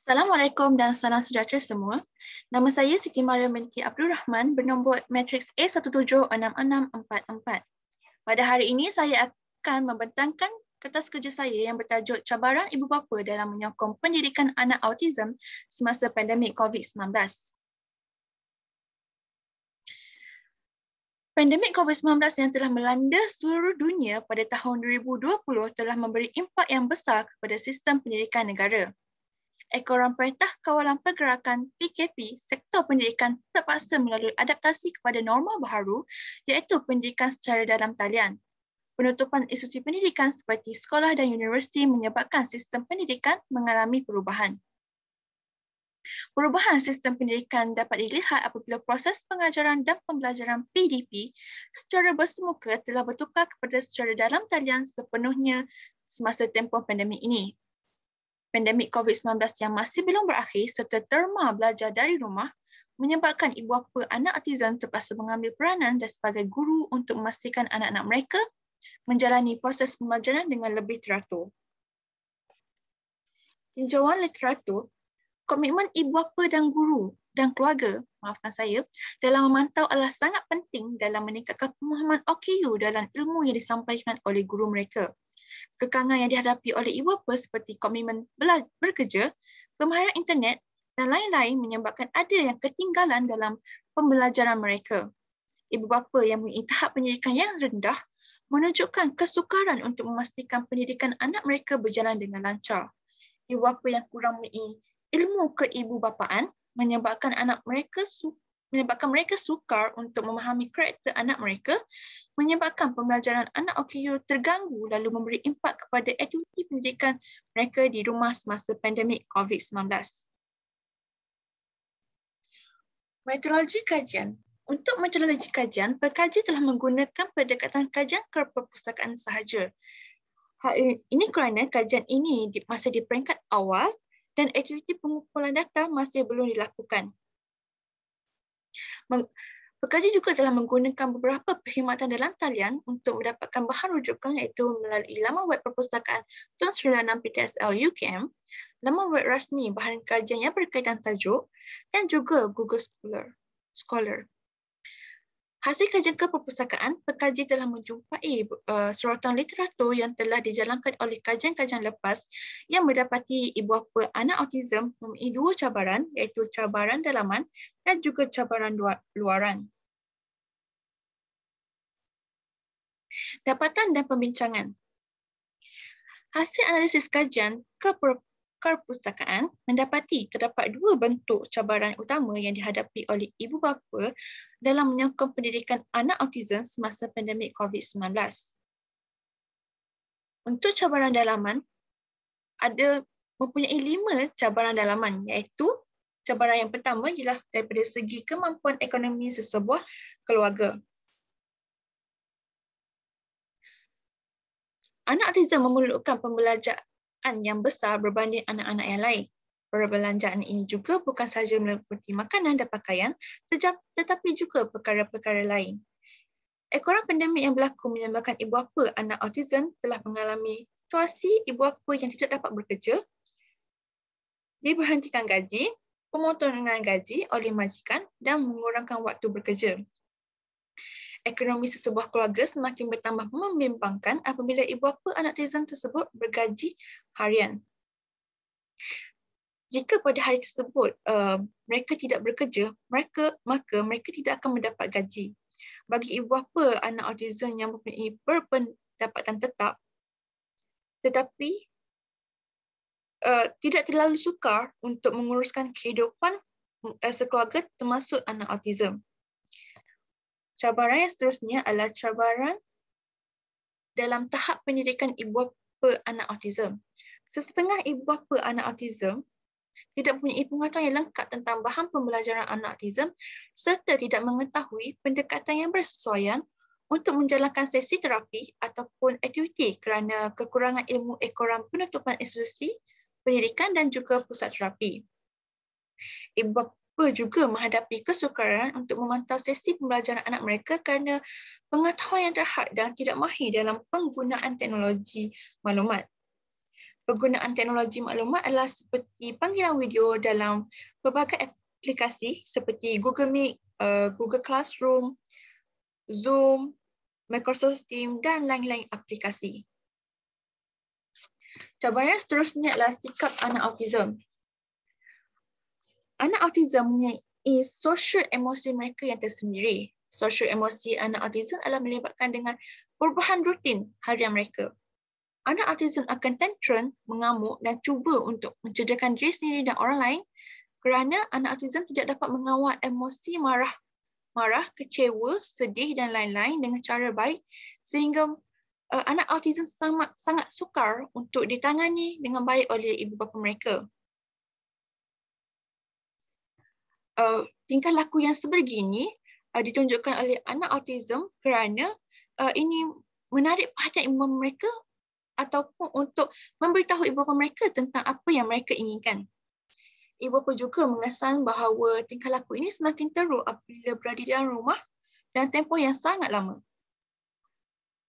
Assalamualaikum dan salam sejahtera semua. Nama saya Siti Mariam binti Abdul Rahman bernombor matriks A176644. Pada hari ini saya akan membentangkan kertas kerja saya yang bertajuk Cabaran Ibu Bapa dalam Menyokong Pendidikan Anak Autism semasa pandemik COVID-19. Pandemik COVID-19 yang telah melanda seluruh dunia pada tahun 2020 telah memberi impak yang besar kepada sistem pendidikan negara. Ekoran Perintah Kawalan Pergerakan PKP, sektor pendidikan terpaksa melalui adaptasi kepada norma baharu iaitu pendidikan secara dalam talian. Penutupan institusi pendidikan seperti sekolah dan universiti menyebabkan sistem pendidikan mengalami perubahan. Perubahan sistem pendidikan dapat dilihat apabila proses pengajaran dan pembelajaran PDP secara bersemuka telah bertukar kepada secara dalam talian sepenuhnya semasa tempoh pandemik ini. Pandemik COVID-19 yang masih belum berakhir serta terma belajar dari rumah menyebabkan ibu bapa anak autism terpaksa mengambil peranan dan sebagai guru untuk memastikan anak-anak mereka menjalani proses pembelajaran dengan lebih teratur. Tinjauan literatur, komitmen ibu bapa dan guru dan keluarga, maafkan saya, dalam memantau adalah sangat penting dalam meningkatkan pemahaman OKU dalam ilmu yang disampaikan oleh guru mereka. Kekangan yang dihadapi oleh ibu bapa seperti komitmen bekerja, kemahiran internet dan lain-lain menyebabkan ada yang ketinggalan dalam pembelajaran mereka. Ibu bapa yang mempunyai tahap pendidikan yang rendah menunjukkan kesukaran untuk memastikan pendidikan anak mereka berjalan dengan lancar. Ibu bapa yang kurang mempunyai ilmu keibubapaan menyebabkan mereka sukar untuk memahami karakter anak mereka, menyebabkan pembelajaran anak OKU terganggu lalu memberi impak kepada aktiviti pendidikan mereka di rumah semasa pandemik COVID-19. Metodologi kajian. Untuk metodologi kajian, pekaji telah menggunakan pendekatan kajian keperpustakaan sahaja. Hal ini kerana kajian ini masih di peringkat awal dan aktiviti pengumpulan data masih belum dilakukan. Pekaji juga telah menggunakan beberapa perkhidmatan dalam talian untuk mendapatkan bahan rujukan iaitu melalui laman web perpustakaan Tun Sri Lanang PTSL UKM, laman web rasmi bahan kajian yang berkaitan tajuk dan juga Google Scholar. Hasil kajian keperpustakaan, pekaji telah menjumpai sorotan literatur yang telah dijalankan oleh kajian-kajian lepas yang mendapati ibu bapa anak autism mempunyai dua cabaran iaitu cabaran dalaman dan juga cabaran luaran. Dapatan dan pembincangan. Hasil analisis kajian keperpustakaan mendapati terdapat dua bentuk cabaran utama yang dihadapi oleh ibu bapa dalam menyokong pendidikan anak autism semasa pandemik COVID-19. Untuk cabaran dalaman, ada mempunyai 5 cabaran dalaman iaitu cabaran yang pertama ialah daripada segi kemampuan ekonomi sesebuah keluarga. Anak autism memerlukan pembelanjaan yang besar berbanding anak-anak yang lain. Perbelanjaan ini juga bukan sahaja meliputi makanan dan pakaian, tetapi juga perkara-perkara lain. Ekoran pandemik yang berlaku menyebabkan ibu bapa anak autism telah mengalami situasi ibu bapa yang tidak dapat bekerja, diberhentikan gaji, pemotongan gaji oleh majikan dan mengurangkan waktu bekerja. Ekonomi sesebuah keluarga semakin bertambah membimbangkan apabila ibu bapa anak autism tersebut bergaji harian. Jika pada hari tersebut mereka tidak bekerja, maka mereka tidak akan mendapat gaji. Bagi ibu bapa anak autism yang mempunyai berpendapatan tetap, tetapi tidak terlalu sukar untuk menguruskan kehidupan sekeluarga termasuk anak autism. Cabaran yang seterusnya adalah cabaran dalam tahap pendidikan ibu bapa anak autism. Setengah ibu bapa anak autism tidak mempunyai pengetahuan yang lengkap tentang bahan pembelajaran anak autism serta tidak mengetahui pendekatan yang bersesuaian untuk menjalankan sesi terapi ataupun aktiviti kerana kekurangan ilmu ekoran penutupan institusi pendidikan dan juga pusat terapi. Ibu bapa juga menghadapi kesukaran untuk memantau sesi pembelajaran anak mereka kerana pengetahuan yang terhad dan tidak mahir dalam penggunaan teknologi maklumat. Penggunaan teknologi maklumat adalah seperti panggilan video dalam pelbagai aplikasi seperti Google Meet, Google Classroom, Zoom, Microsoft Teams dan lain-lain aplikasi. Cabaran seterusnya adalah sikap anak autism. Anak autism mempunyai sosial emosi mereka yang tersendiri. Sosial emosi anak autism adalah melibatkan dengan perubahan rutin harian mereka. Anak autism akan tantrum, mengamuk dan cuba untuk mencederakan diri sendiri dan orang lain kerana anak autism tidak dapat mengawal emosi marah, kecewa, sedih dan lain-lain dengan cara baik sehingga anak autism sangat sukar untuk ditangani dengan baik oleh ibu bapa mereka. Tingkah laku yang sebegini ditunjukkan oleh anak autism kerana ini menarik perhatian ibu bapa mereka ataupun untuk memberitahu ibu bapa mereka tentang apa yang mereka inginkan. Ibu bapa juga mengesan bahawa tingkah laku ini semakin teruk apabila berada di dalam rumah dan tempoh yang sangat lama.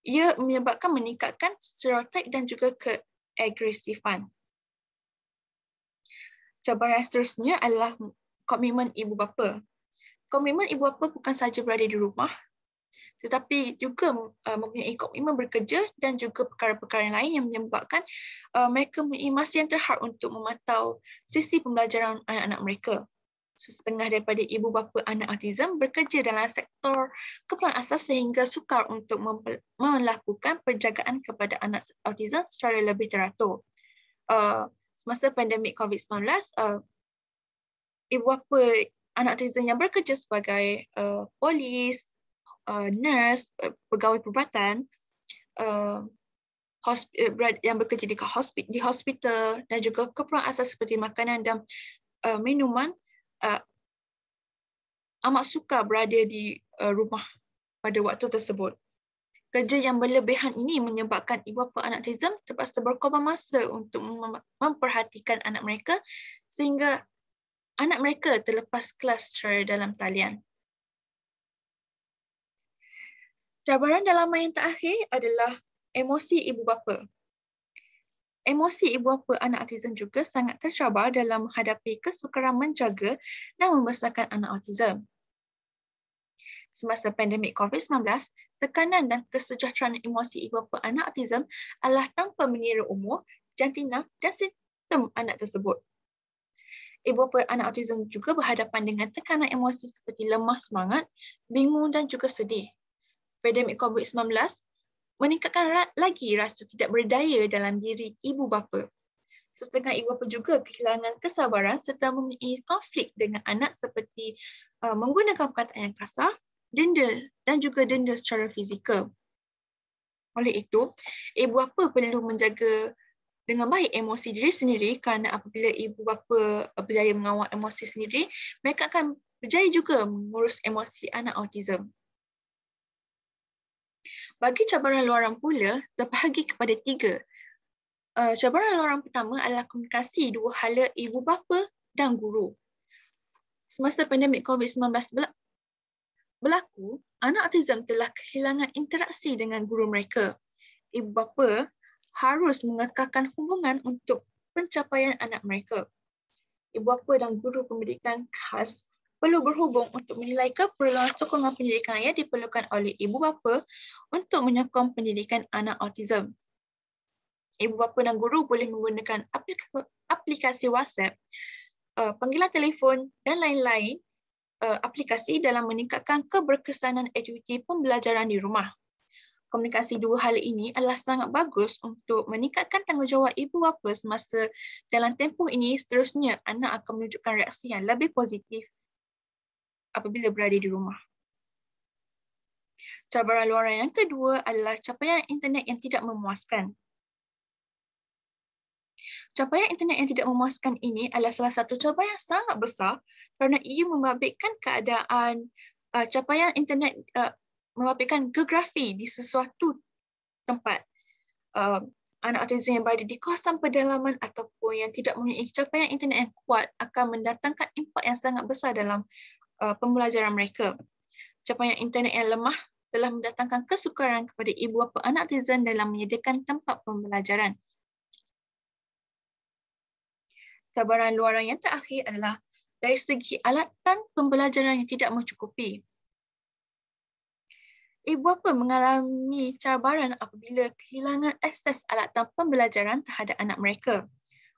Ia menyebabkan meningkatkan stereotip dan juga keagresifan. Cabaran seterusnya adalah komitmen ibu bapa. Komitmen ibu bapa bukan sahaja berada di rumah, tetapi juga mempunyai komitmen bekerja dan juga perkara-perkara lain yang menyebabkan mereka mempunyai masa yang terhad untuk memantau sisi pembelajaran anak-anak mereka. Setengah daripada ibu bapa anak autism bekerja dalam sektor keperluan asas sehingga sukar untuk melakukan penjagaan kepada anak autism secara lebih teratur. Semasa pandemik COVID-19, ibu bapa anak autism yang bekerja sebagai polis, nurse, pegawai perubatan, yang bekerja di hospital dan juga keperluan asas seperti makanan dan minuman amat suka berada di rumah pada waktu tersebut. Kerja yang berlebihan ini menyebabkan ibu bapa anak autism terpaksa berkorban masa untuk memperhatikan anak mereka sehingga anak mereka terlepas kelas secara dalam talian. Cabaran dalaman yang terakhir adalah emosi ibu bapa. Emosi ibu bapa anak autism juga sangat tercabar dalam menghadapi kesukaran menjaga dan membesarkan anak autism. Semasa pandemik COVID-19, tekanan dan kesejahteraan emosi ibu bapa anak autism adalah tanpa mengira umur, jantina dan sistem anak tersebut. Ibu bapa anak autism juga berhadapan dengan tekanan emosi seperti lemah semangat, bingung dan juga sedih. Pandemik COVID-19 meningkatkan lagi rasa tidak berdaya dalam diri ibu bapa. Setengah ibu bapa juga kehilangan kesabaran serta mempunyai konflik dengan anak seperti menggunakan perkataan yang kasar, denda dan juga denda secara fizikal. Oleh itu, ibu bapa perlu menjaga dengan baik emosi diri sendiri kerana apabila ibu bapa berjaya mengawal emosi sendiri, mereka akan berjaya juga mengurus emosi anak autism. Bagi cabaran luaran pula, terbahagi kepada 3. Cabaran luaran pertama adalah komunikasi dua hala ibu bapa dan guru. Semasa pandemik COVID-19 berlaku, anak autism telah kehilangan interaksi dengan guru mereka. Ibu bapa harus mengekalkan hubungan untuk pencapaian anak mereka. Ibu bapa dan guru pendidikan khas perlu berhubung untuk menilai keperluan sokongan pendidikan yang diperlukan oleh ibu bapa untuk menyokong pendidikan anak autism. Ibu bapa dan guru boleh menggunakan aplikasi WhatsApp, panggilan telefon dan lain-lain aplikasi dalam meningkatkan keberkesanan aktiviti pembelajaran di rumah. Komunikasi dua hal ini adalah sangat bagus untuk meningkatkan tanggungjawab ibu bapa semasa dalam tempoh ini. Seterusnya, anak akan menunjukkan reaksi yang lebih positif apabila berada di rumah. Cabaran luaran yang kedua adalah capaian internet yang tidak memuaskan. Capaian internet yang tidak memuaskan ini adalah salah satu cabaran yang sangat besar kerana ia membabitkan keadaan capaian internet, membabitkan geografi di sesuatu tempat. Anak autism yang berada di kawasan pedalaman ataupun yang tidak mempunyai capaian internet yang kuat akan mendatangkan impak yang sangat besar dalam pembelajaran mereka. Capaian internet yang lemah telah mendatangkan kesukaran kepada ibu bapa anak autism dalam menyediakan tempat pembelajaran. Cabaran luaran yang terakhir adalah dari segi alatan pembelajaran yang tidak mencukupi. Ibu bapa mengalami cabaran apabila kehilangan akses alatan pembelajaran terhadap anak mereka.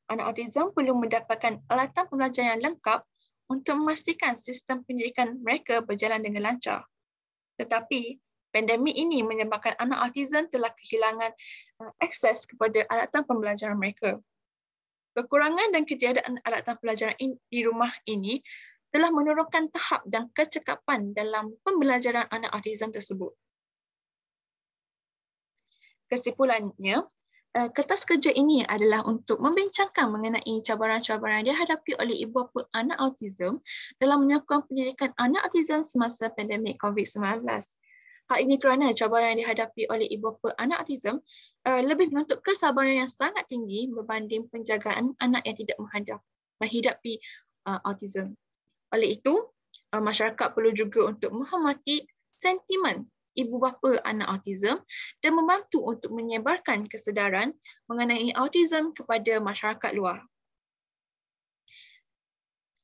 Anak autism perlu mendapatkan alatan pembelajaran yang lengkap untuk memastikan sistem pendidikan mereka berjalan dengan lancar. Tetapi, pandemik ini menyebabkan anak autism telah kehilangan akses kepada alatan pembelajaran mereka. Kekurangan dan ketiadaan alatan pembelajaran di rumah ini telah menurunkan tahap dan kecekapan dalam pembelajaran anak autism tersebut. Kesimpulannya, kertas kerja ini adalah untuk membincangkan mengenai cabaran-cabaran yang dihadapi oleh ibu bapa anak autism dalam menyokong pendidikan anak autism semasa pandemik COVID-19. Hal ini kerana cabaran yang dihadapi oleh ibu bapa anak autism lebih menuntut kesabaran yang sangat tinggi berbanding penjagaan anak yang tidak menghadapi autism. Oleh itu, masyarakat perlu juga untuk menghormati sentimen ibu bapa anak autism dan membantu untuk menyebarkan kesedaran mengenai autism kepada masyarakat luar.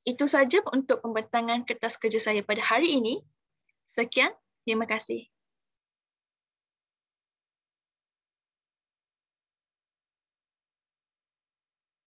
Itu saja untuk pembentangan kertas kerja saya pada hari ini. Sekian, terima kasih.